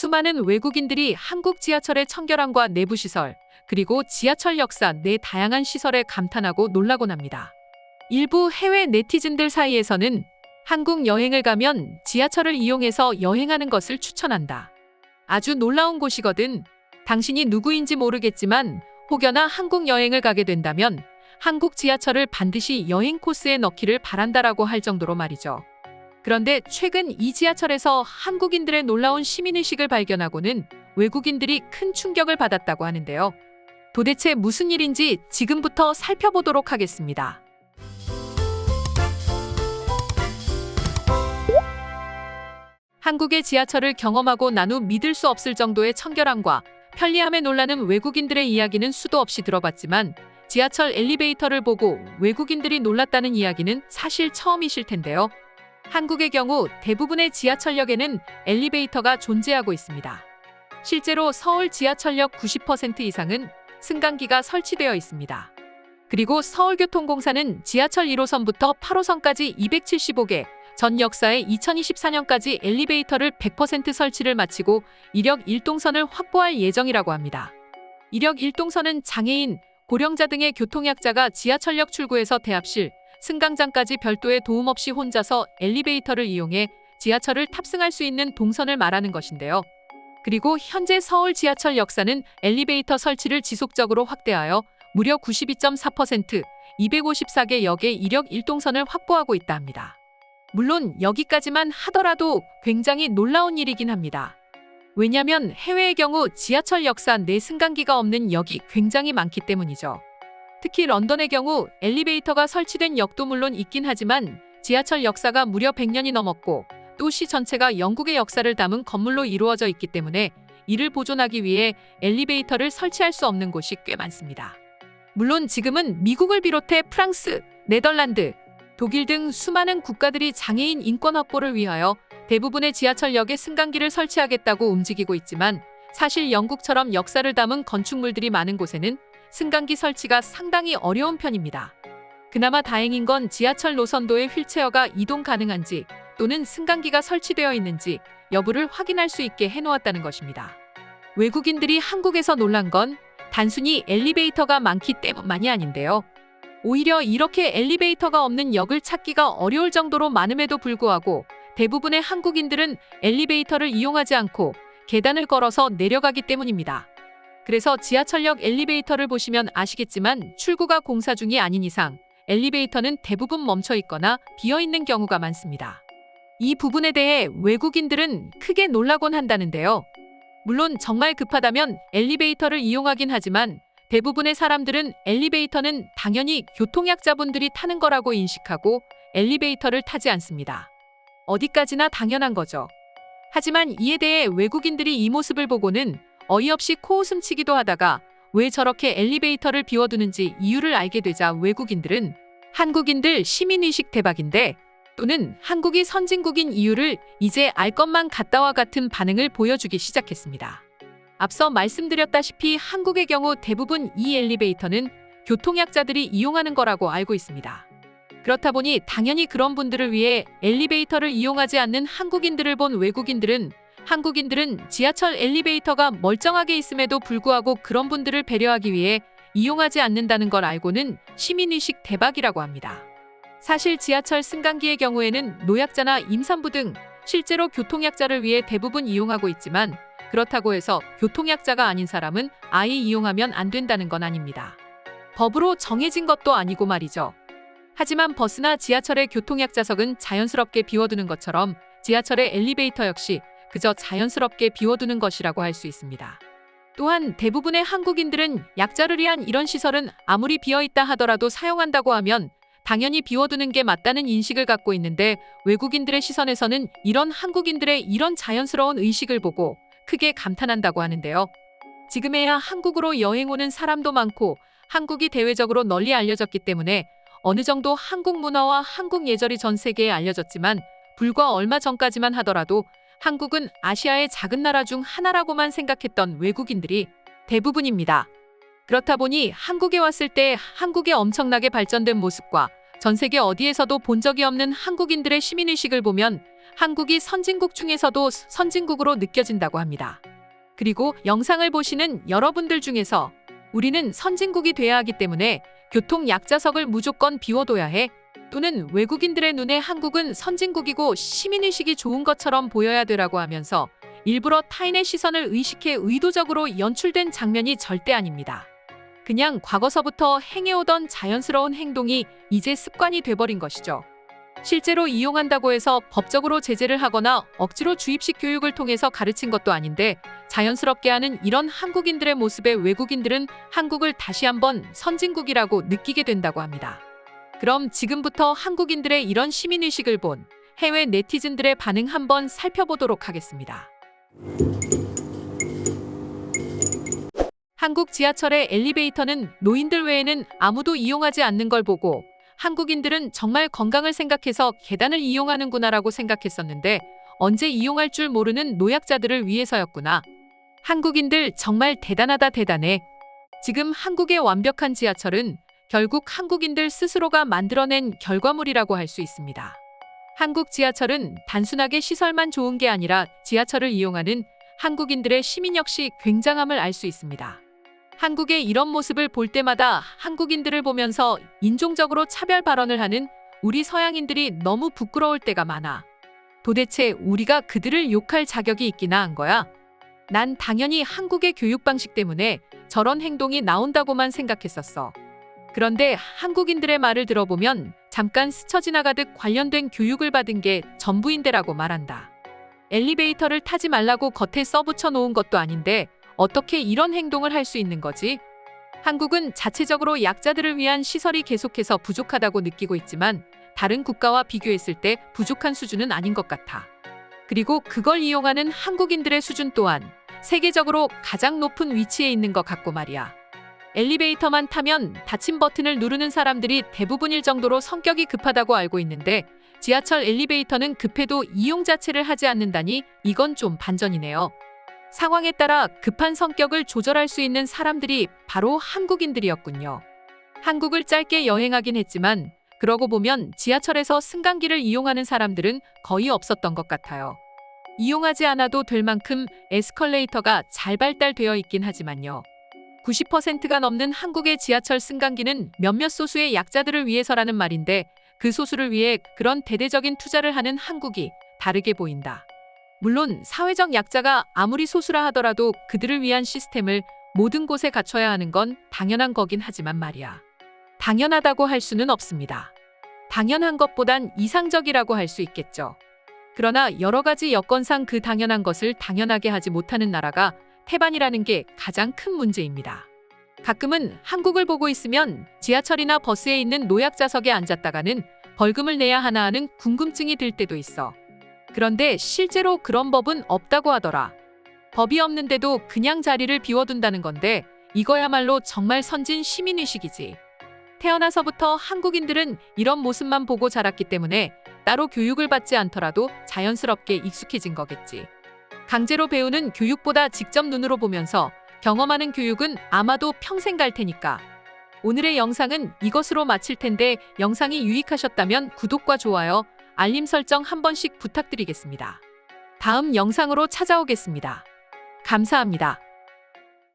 수많은 외국인들이 한국 지하철의 청결함과 내부 시설, 그리고 지하철 역사 내 다양한 시설에 감탄하고 놀라곤 합니다. 일부 해외 네티즌들 사이에서는 한국 여행을 가면 지하철을 이용해서 여행하는 것을 추천한다. 아주 놀라운 곳이거든. 당신이 누구인지 모르겠지만 혹여나 한국 여행을 가게 된다면 한국 지하철을 반드시 여행 코스에 넣기를 바란다라고 할 정도로 말이죠. 그런데 최근 이 지하철에서 한국인들의 놀라운 시민의식을 발견하고는 외국인들이 큰 충격을 받았다고 하는데요. 도대체 무슨 일인지 지금부터 살펴보도록 하겠습니다. 한국의 지하철을 경험하고 난 후 믿을 수 없을 정도의 청결함과 편리함에 놀라는 외국인들의 이야기는 수도 없이 들어봤지만 지하철 엘리베이터를 보고 외국인들이 놀랐다는 이야기는 사실 처음이실 텐데요. 한국의 경우 대부분의 지하철역에는 엘리베이터가 존재하고 있습니다. 실제로 서울 지하철역 90% 이상은 승강기가 설치되어 있습니다. 그리고 서울교통공사는 지하철 1호선부터 8호선까지 275개, 전 역사에 2024년까지 엘리베이터를 100% 설치를 마치고 이력 1동선을 확보할 예정이라고 합니다. 이력 1동선은 장애인, 고령자 등의 교통약자가 지하철역 출구에서 대합실, 승강장까지 별도의 도움 없이 혼자서 엘리베이터를 이용해 지하철을 탑승할 수 있는 동선을 말하는 것인데요. 그리고 현재 서울 지하철 역사는 엘리베이터 설치를 지속적으로 확대하여 무려 92.4%, 254개 역의 이력 1동선을 확보하고 있다 합니다. 물론 여기까지만 하더라도 굉장히 놀라운 일이긴 합니다. 왜냐하면 해외의 경우 지하철 역사 내 승강기가 없는 역이 굉장히 많기 때문이죠. 특히 런던의 경우 엘리베이터가 설치된 역도 물론 있긴 하지만 지하철 역사가 무려 100년이 넘었고 도시 전체가 영국의 역사를 담은 건물로 이루어져 있기 때문에 이를 보존하기 위해 엘리베이터를 설치할 수 없는 곳이 꽤 많습니다. 물론 지금은 미국을 비롯해 프랑스, 네덜란드, 독일 등 수많은 국가들이 장애인 인권 확보를 위하여 대부분의 지하철역에 승강기를 설치하겠다고 움직이고 있지만 사실 영국처럼 역사를 담은 건축물들이 많은 곳에는 승강기 설치가 상당히 어려운 편입니다. 그나마 다행인 건 지하철 노선도에 휠체어가 이동 가능한지 또는 승강기가 설치되어 있는지 여부를 확인할 수 있게 해놓았다는 것입니다. 외국인들이 한국에서 놀란 건 단순히 엘리베이터가 많기 때문만이 아닌데요. 오히려 이렇게 엘리베이터가 없는 역을 찾기가 어려울 정도로 많음에도 불구하고 대부분의 한국인들은 엘리베이터를 이용하지 않고 계단을 걸어서 내려가기 때문입니다. 그래서 지하철역 엘리베이터를 보시면 아시겠지만 출구가 공사 중이 아닌 이상 엘리베이터는 대부분 멈춰 있거나 비어 있는 경우가 많습니다. 이 부분에 대해 외국인들은 크게 놀라곤 한다는데요. 물론 정말 급하다면 엘리베이터를 이용하긴 하지만 대부분의 사람들은 엘리베이터는 당연히 교통약자분들이 타는 거라고 인식하고 엘리베이터를 타지 않습니다. 어디까지나 당연한 거죠. 하지만 이에 대해 외국인들이 이 모습을 보고는 어이없이 코웃음 치기도 하다가 왜 저렇게 엘리베이터를 비워두는지 이유를 알게 되자 외국인들은 한국인들 시민의식 대박인데 또는 한국이 선진국인 이유를 이제 알 것만 같다와 같은 반응을 보여주기 시작했습니다. 앞서 말씀드렸다시피 한국의 경우 대부분 이 엘리베이터는 교통약자들이 이용하는 거라고 알고 있습니다. 그렇다 보니 당연히 그런 분들을 위해 엘리베이터를 이용하지 않는 한국인들을 본 외국인들은 한국인들은 지하철 엘리베이터가 멀쩡하게 있음에도 불구하고 그런 분들을 배려하기 위해 이용하지 않는다는 걸 알고는 시민의식 대박이라고 합니다. 사실 지하철 승강기의 경우에는 노약자나 임산부 등 실제로 교통약자를 위해 대부분 이용하고 있지만 그렇다고 해서 교통약자가 아닌 사람은 아예 이용하면 안 된다는 건 아닙니다. 법으로 정해진 것도 아니고 말이죠. 하지만 버스나 지하철의 교통약자석은 자연스럽게 비워두는 것처럼 지하철의 엘리베이터 역시 그저 자연스럽게 비워두는 것이라고 할 수 있습니다. 또한 대부분의 한국인들은 약자를 위한 이런 시설은 아무리 비어있다 하더라도 사용한다고 하면 당연히 비워두는 게 맞다는 인식을 갖고 있는데 외국인들의 시선에서는 이런 한국인들의 이런 자연스러운 의식을 보고 크게 감탄한다고 하는데요. 지금에야 한국으로 여행 오는 사람도 많고 한국이 대외적으로 널리 알려졌기 때문에 어느 정도 한국 문화와 한국 예절이 전 세계에 알려졌지만 불과 얼마 전까지만 하더라도 한국은 아시아의 작은 나라 중 하나라고만 생각했던 외국인들이 대부분입니다. 그렇다 보니 한국에 왔을 때 한국의 엄청나게 발전된 모습과 전 세계 어디에서도 본 적이 없는 한국인들의 시민의식을 보면 한국이 선진국 중에서도 선진국으로 느껴진다고 합니다. 그리고 영상을 보시는 여러분들 중에서 우리는 선진국이 돼야 하기 때문에 교통 약자석을 무조건 비워둬야 해. 또는 외국인들의 눈에 한국은 선진국이고 시민의식이 좋은 것처럼 보여야 되라고 하면서 일부러 타인의 시선을 의식해 의도적으로 연출된 장면이 절대 아닙니다. 그냥 과거서부터 행해오던 자연스러운 행동이 이제 습관이 돼버린 것이죠. 실제로 이용한다고 해서 법적으로 제재를 하거나 억지로 주입식 교육을 통해서 가르친 것도 아닌데 자연스럽게 하는 이런 한국인들의 모습에 외국인들은 한국을 다시 한번 선진국이라고 느끼게 된다고 합니다. 그럼 지금부터 한국인들의 이런 시민의식을 본 해외 네티즌들의 반응 한번 살펴보도록 하겠습니다. 한국 지하철의 엘리베이터는 노인들 외에는 아무도 이용하지 않는 걸 보고 한국인들은 정말 건강을 생각해서 계단을 이용하는구나라고 생각했었는데 언제 이용할 줄 모르는 노약자들을 위해서였구나. 한국인들 정말 대단하다 대단해. 지금 한국의 완벽한 지하철은 결국 한국인들 스스로가 만들어낸 결과물이라고 할 수 있습니다. 한국 지하철은 단순하게 시설만 좋은 게 아니라 지하철을 이용하는 한국인들의 시민 역시 굉장함을 알 수 있습니다. 한국의 이런 모습을 볼 때마다 한국인들을 보면서 인종적으로 차별 발언을 하는 우리 서양인들이 너무 부끄러울 때가 많아. 도대체 우리가 그들을 욕할 자격이 있기나 한 거야? 난 당연히 한국의 교육 방식 때문에 저런 행동이 나온다고만 생각했었어. 그런데 한국인들의 말을 들어보면 잠깐 스쳐 지나가듯 관련된 교육을 받은 게 전부인데라고 말한다. 엘리베이터를 타지 말라고 겉에 써붙여 놓은 것도 아닌데 어떻게 이런 행동을 할 수 있는 거지? 한국은 자체적으로 약자들을 위한 시설이 계속해서 부족하다고 느끼고 있지만 다른 국가와 비교했을 때 부족한 수준은 아닌 것 같아. 그리고 그걸 이용하는 한국인들의 수준 또한 세계적으로 가장 높은 위치에 있는 것 같고 말이야. 엘리베이터만 타면 닫힌 버튼을 누르는 사람들이 대부분일 정도로 성격이 급하다고 알고 있는데 지하철 엘리베이터는 급해도 이용 자체를 하지 않는다니 이건 좀 반전이네요. 상황에 따라 급한 성격을 조절할 수 있는 사람들이 바로 한국인들이었군요. 한국을 짧게 여행하긴 했지만 그러고 보면 지하철에서 승강기를 이용하는 사람들은 거의 없었던 것 같아요. 이용하지 않아도 될 만큼 에스컬레이터가 잘 발달되어 있긴 하지만요. 90%가 넘는 한국의 지하철 승강기는 몇몇 소수의 약자들을 위해서라는 말인데 그 소수를 위해 그런 대대적인 투자를 하는 한국이 다르게 보인다. 물론 사회적 약자가 아무리 소수라 하더라도 그들을 위한 시스템을 모든 곳에 갖춰야 하는 건 당연한 거긴 하지만 말이야. 당연하다고 할 수는 없습니다. 당연한 것보단 이상적이라고 할 수 있겠죠. 그러나 여러 가지 여건상 그 당연한 것을 당연하게 하지 못하는 나라가 태반이라는 게 가장 큰 문제입니다. 가끔은 한국을 보고 있으면 지하철이나 버스에 있는 노약자석에 앉았다가는 벌금을 내야 하나 하는 궁금증이 들 때도 있어. 그런데 실제로 그런 법은 없다고 하더라. 법이 없는데도 그냥 자리를 비워둔다는 건데 이거야말로 정말 선진 시민의식이지. 태어나서부터 한국인들은 이런 모습만 보고 자랐기 때문에 따로 교육을 받지 않더라도 자연스럽게 익숙해진 거겠지. 강제로 배우는 교육보다 직접 눈으로 보면서 경험하는 교육은 아마도 평생 갈 테니까. 오늘의 영상은 이것으로 마칠 텐데 영상이 유익하셨다면 구독과 좋아요, 알림 설정 한 번씩 부탁드리겠습니다. 다음 영상으로 찾아오겠습니다. 감사합니다.